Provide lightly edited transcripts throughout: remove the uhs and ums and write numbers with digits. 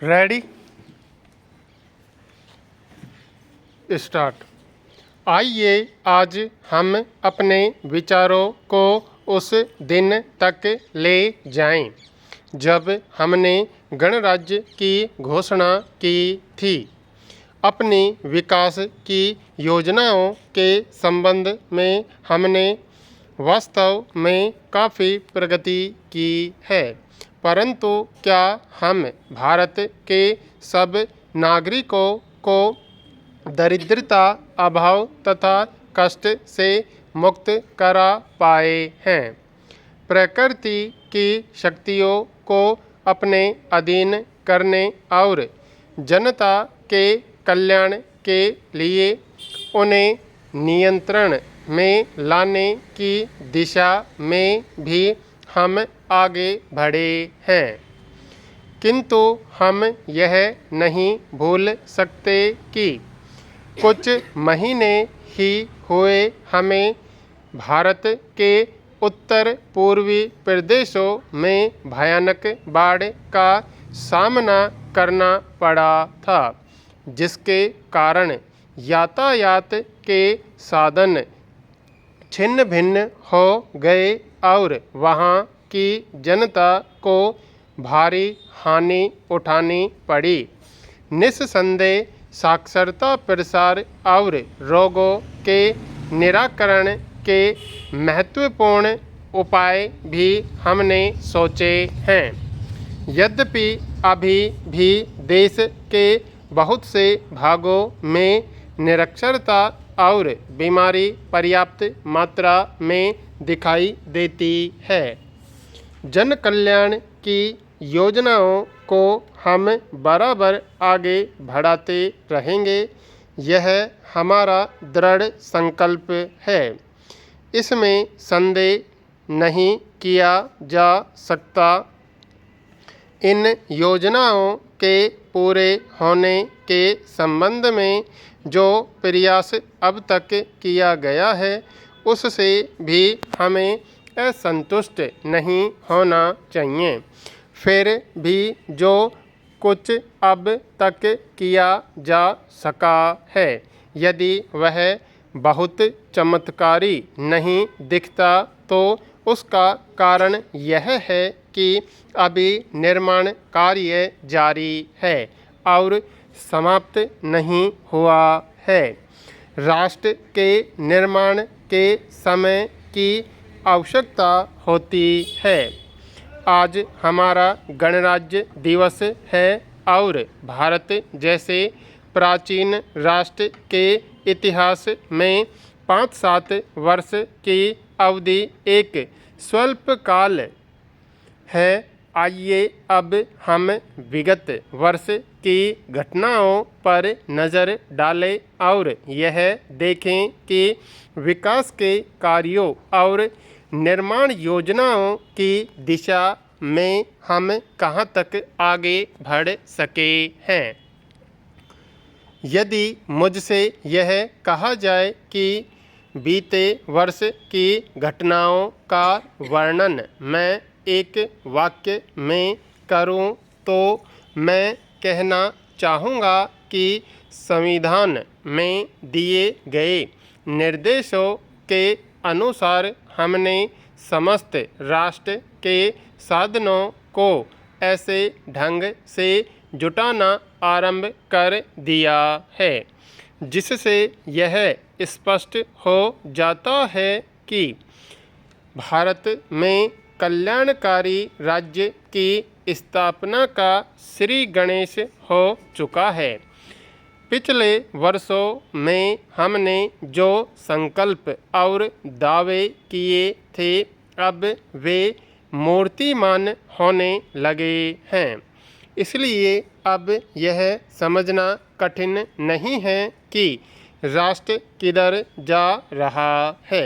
Ready start. आइए आज हम अपने विचारों को उस दिन तक ले जाएं जब हमने गणराज्य की घोषणा की थी। अपनी विकास की योजनाओं के संबंध में हमने वास्तव में काफ़ी प्रगति की है, परंतु क्या हम भारत के सब नागरिकों को दरिद्रता, अभाव तथा कष्ट से मुक्त करा पाए हैं? प्रकृति की शक्तियों को अपने अधीन करने और जनता के कल्याण के लिए उन्हें नियंत्रण में लाने की दिशा में भी हम आगे बढ़े हैं, किंतु हम यह नहीं भूल सकते कि कुछ महीने ही हुए हमें भारत के उत्तर पूर्वी प्रदेशों में भयानक बाढ़ का सामना करना पड़ा था, जिसके कारण यातायात के साधन छिन्न भिन्न हो गए और वहाँ की जनता को भारी हानि उठानी पड़ी। निस्संदेह साक्षरता प्रसार और रोगों के निराकरण के महत्वपूर्ण उपाय भी हमने सोचे हैं। यद्यपि अभी भी देश के बहुत से भागों में निरक्षरता और बीमारी पर्याप्त मात्रा में दिखाई देती है, जन कल्याण की योजनाओं को हम बराबर आगे बढ़ाते रहेंगे। यह हमारा दृढ़ संकल्प है, इसमें संदेह नहीं किया जा सकता। इन योजनाओं के पूरे होने के संबंध में जो प्रयास अब तक किया गया है, उससे भी हमें असंतुष्ट नहीं होना चाहिए। फिर भी जो कुछ अब तक किया जा सका है, यदि वह बहुत चमत्कारी नहीं दिखता, तो उसका कारण यह है कि अभी निर्माण कार्य जारी है और समाप्त नहीं हुआ है। राष्ट्र के निर्माण के समय की आवश्यकता होती है। आज हमारा गणराज्य दिवस है और भारत जैसे प्राचीन राष्ट्र के इतिहास में 5-7 वर्ष की अवधि एक स्वल्पकाल है। आइए अब हम विगत वर्ष की घटनाओं पर नज़र डालें और यह देखें कि विकास के कार्यों और निर्माण योजनाओं की दिशा में हम कहाँ तक आगे बढ़ सके हैं। यदि मुझसे यह कहा जाए कि बीते वर्ष की घटनाओं का वर्णन मैं एक वाक्य में करूं, तो मैं कहना चाहूँगा कि संविधान में दिए गए निर्देशों के अनुसार हमने समस्त राष्ट्र के साधनों को ऐसे ढंग से जुटाना आरंभ कर दिया है, जिससे यह स्पष्ट हो जाता है कि भारत में कल्याणकारी राज्य की स्थापना का श्री गणेश हो चुका है। पिछले वर्षों में हमने जो संकल्प और दावे किए थे, अब वे मूर्तिमान होने लगे हैं। इसलिए अब यह समझना कठिन नहीं है कि राष्ट्र किधर जा रहा है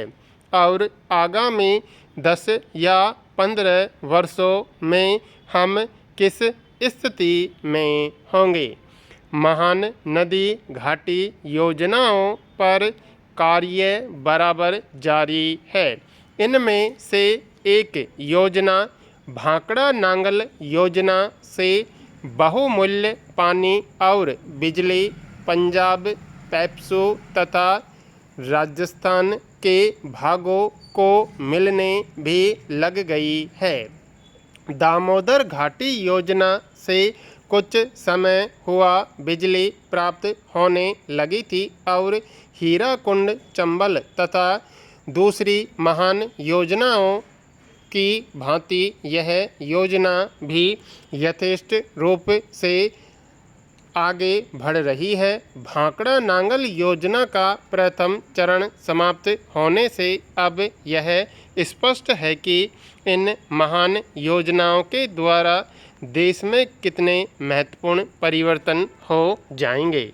और आगामी 10 या 15 वर्षों में हम किस स्थिति में होंगे। महान नदी घाटी योजनाओं पर कार्य बराबर जारी है। इनमें से एक योजना भाखड़ा नांगल योजना से बहुमूल्य पानी और बिजली पंजाब, पैप्सू तथा राजस्थान के भागों को मिलने भी लग गई है। दामोदर घाटी योजना से कुछ समय हुआ बिजली प्राप्त होने लगी थी और हीराकुंड, चंबल तथा दूसरी महान योजनाओं की भांति यह योजना भी यथेष्ट रूप से आगे बढ़ रही है। भांकड़ा नांगल योजना का प्रथम चरण समाप्त होने से अब यह स्पष्ट है कि इन महान योजनाओं के द्वारा देश में कितने महत्वपूर्ण परिवर्तन हो जाएंगे।